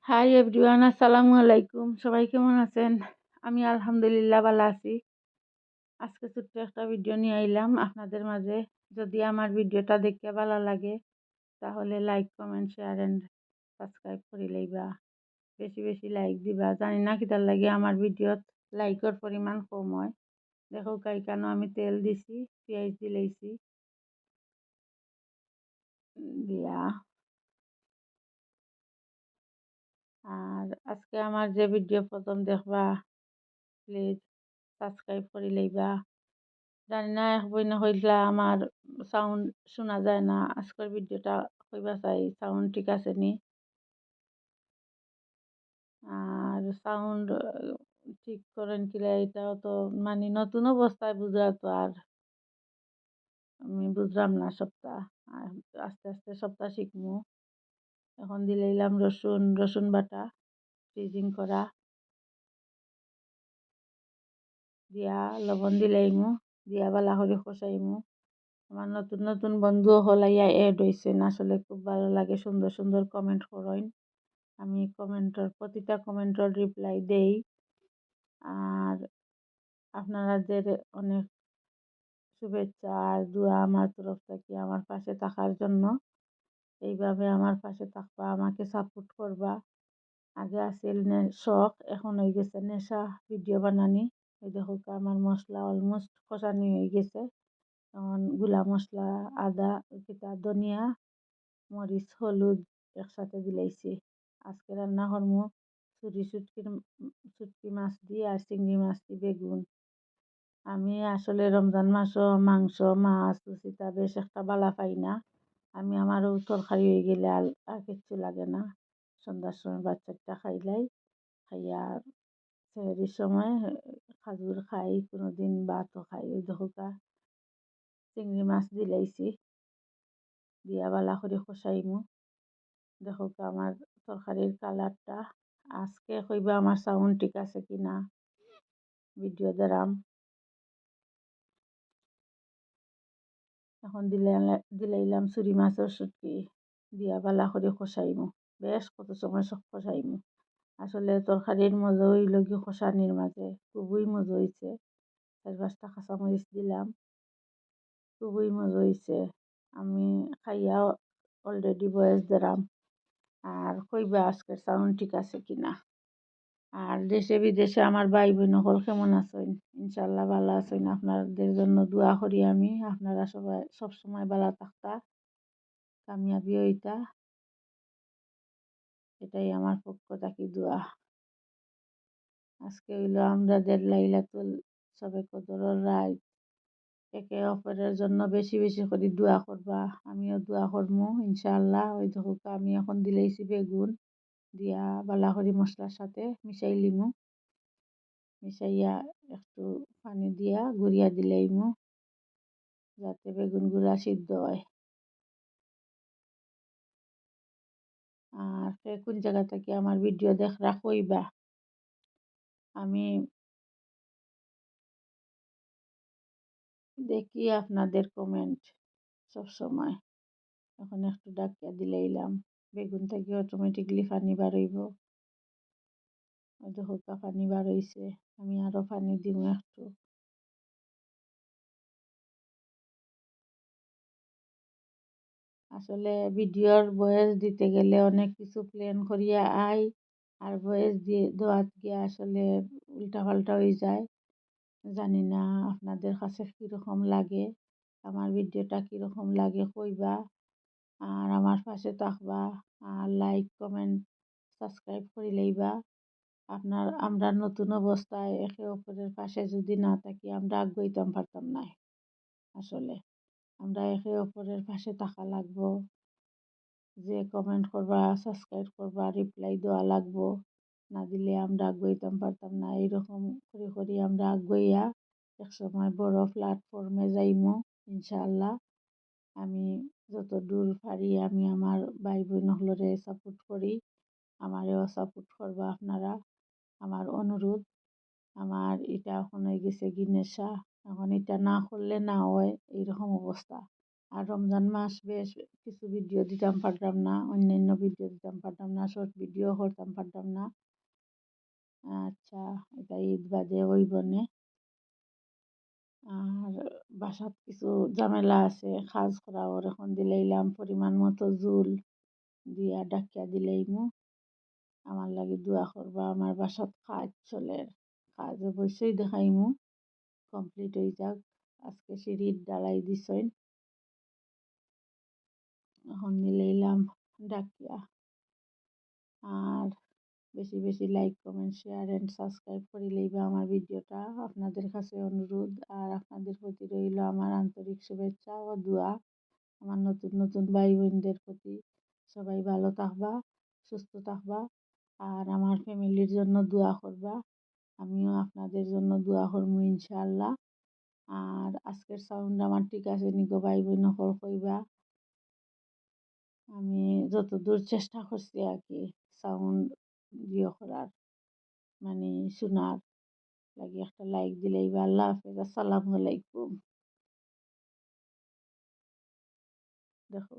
Hi everyone, আসসালামু আলাইকুম। সবাই কেমন আছেন? আমি আলহামদুলিল্লাহ ভালো আছি। আজকে ছোট্ট একটা ভিডিও নিয়ে আইলাম আপনাদের মাঝে। যদি আমার ভিডিওটা দেখে ভালো লাগে তাহলে like, comment, share and subscribe করে লইবা। বেশি বেশি লাইক দিবা। জানি না কিতার লাগে আমার ভিডিওত লাইকের পরিমাণ কম হয়। দেখো কেন আমি তেল দিছি, পেঁয়াজ দিলেইছি দিয়া। আর আজকে আমার যে ভিডিও প্রথম দেখবা প্লিজ সাবস্ক্রাইব করে লইবা। জানি না এক বই না হইলা আমার সাউন্ড শোনা যায় না। আজকের ভিডিওটা কইবা চাই সাউন্ড ঠিক আছে নি। আর সাউন্ড ঠিক করেন কিলা এটাও তো মানে নতুন অবস্থায় বুঝা তো আর আমি বুঝলাম না সবটা। আর আস্তে আস্তে সবটা শিখমু। এখন দিলাম রসুন বাটা ফ্রিজিং করা দিয়া, লবণ দিলাইমু দিয়া বালা করে কষাইমু। আমার নতুন নতুন বন্ধু হলাইয়া এড হইছেন, আসলে খুব ভালো লাগে। সুন্দর সুন্দর কমেন্ট করেন। আমি প্রতিটা কমেন্টের রিপ্লাই দেই। আর আপনাদের অনেক শুভেচ্ছা আর দোয়া আমার তরফ থেকে আমার পাশে থাকার জন্য। এইভাবে আমার পাশে থাকবা, আমাকে সাপোর্ট করবা। আগে আসিল শখ, এখন হয়ে গেছে নেশা ভিডিও বানানি। এই দেখো আমার মশলা অলমোস্ট কষানি হয়ে গেছে। এখন গুলা মশলা, আদা, ধনিয়া, মরিচ, হলুদ একসাথে দিলাইছি। আজকে রান্না করমু শুটকি মাছ দিয়ে আর চিংড়ি মাছ দিয়ে বেগুন। আমি আসলে রমজান মাসও মাংস মাছ লুচিটা বেশ একটা বালা পাই না। আমি আমারও তরকারি হয়ে গেলে আর কিচ্ছু লাগে না। সন্ধ্যার সময় বাচ্চাটা খাইয়া সেহরির সময় খাজুর খাই, কোনোদিন ভাতও খাই। ওই দেখোকা চিংড়ি মাছ দিলাইছি দিয়া বালা করে কষাইমু। দেখো আমার তরকারির কালারটা। আজকে কইবা আমার সাউন্ড ঠিক আছে কিনা ভিডিও দেরাম। এখন দিলাইলাম চুরি মাছের শুটকি দিয়া বালা করে কষাইমু। বেশ কত সময় সব কষাইমু। আসলে তরকারির মজা হইল কি কষানির মাঝে, খুবই মজা হয়েছে। 4-5টা কাঁচামরিচ দিলাম, খুবই মজা হয়েছে। আমি খাইয়া অলরেডি বয়স দেরাম। আর কইবা আজকের সাউন্ড ঠিক আছে কিনা। আর দেশে বিদেশে আমার ভাই বোন সকল কেমন আছেন? ইনশাল্লাহ ভালো আছেন। আপনাদের জন্য দোয়া করি আমি, আপনারা সবাই সবসময় ভালো থাকতা, কামিয়াবি হইতা, এটাই আমার পক্ষ থাকি দোয়া। আজকে হইল আমাদের লাইলাতুল সবে কদরের রাত। একে অপরের জন্য বেশি বেশি করে দোয়া করবা। আমিও দোয়া করবো ইনশাআল্লাহ। ওই দেখো আমি এখন দিলাইছি বেগুন দিয়া বালা করে মশলার সাথে মিশাই লিমু। মিশাইয়া একটু পানি দিয়া গুড়িয়া দিলাইমু যাতে বেগুনগুলা সিদ্ধ হয়। আর কোন জায়গা থেকে আমার ভিডিও দেখরা কইবা। আমি দেখি আপনাদের কমেন্ট সব সময়। এখন একটু ডাকিয়া দিলাইলাম, বেগুন থেকে অটোমেটিকলি পানি বার হইব। হালকা পানি বার হইছে, আমি আরো পানি দিব একটু। আসলে ভিডিওর ভয়েস দিতে গেলে অনেক কিছু প্ল্যান করিয়া আই, আর ভয়েস দিয়ে দেওয়াত গিয়া আসলে উল্টাপাল্টা হয়ে যায়। জানি না আপনাদের কাছে কীরকম লাগে, আমার ভিডিওটা কীরকম লাগে কইবা। আর আমার পাশে থাকবা, আর লাইক, কমেন্ট, সাবস্ক্রাইব করে লইবা। আমরা নতুন অবস্থায় একে অপরের পাশে যদি না থাকি আমরা আগাইতাম পারতাম না। আসলে আমরা একে অপরের পাশে থাকা লাগবো। যে কমেন্ট করবা, সাবস্ক্রাইব করবা, রিপ্লাই দেওয়া লাগবো। না দিলে আমরা আগাইতাম পারতাম না। এইরকম করে আমরা আগাইয়া একসময় বড় প্ল্যাটফর্মে যাইমু ইনশাআল্লাহ। আমি যত দূর পারি আমি আমার ভাই বোন হলরে সাপোর্ট করি। আমারেও সাপোর্ট করবা আপনারা, আমার অনুরোধ। আমার এটা এখন হয়ে গেছে কি নেশা। এখন এটা না করলে না হয়, এইরকম অবস্থা। আর রমজান মাস বেশ কিছু ভিডিও দিতাম পারতাম না, অন্যান্য ভিডিও দিতাম পারতাম না, শর্ট ভিডিও করতাম পারতাম না। আচ্ছা, এটা ঈদ বাদে হইবনে। আর বাসাত কিছু ঝামেলা আছে, কাজ করা ওর এখন দিলাইলাম পরিমাণ মতো জুল দিয়া ডাকিয়া দিলাইমু। আমার লাগি দোয়া করবা, আমার বাসাত কাজ চলে, কাজ অবশ্যই দেখাইমু, কমপ্লিট হয়ে যাক। আজকে সিঁড়ির ডালাই দিছইন, এখন দিলাইলাম ডাকিয়া। আর বেশি বেশি like comment share and subscribe করে লইবা আমার ভিডিওটা, আপনাদের কাছে অনুরোধ। আর আপনাদের প্রতি রইল আমার আন্তরিক শুভেচ্ছা ও দোয়া। আমার নতুন নতুন ভাই বোনদের প্রতি সবাই ভালো থাকবা, সুস্থ থাকবা, আর আমার ফ্যামিলির জন্য দোয়া করবা। আমিও আপনাদের জন্য দোয়া করবো ইনশাআল্লাহ। আর আজকের সাউন্ড আমার ঠিক আছে নিগো ভাই বোন সকল কইবা। আমি যতদূর চেষ্টা করছি আর কি সাউন্ড করার, মানে শোনার লাগি একটা লাইক দিলেই বা। আল্লাহ হাফেজ, আসসালামু আলাইকুম। দেখো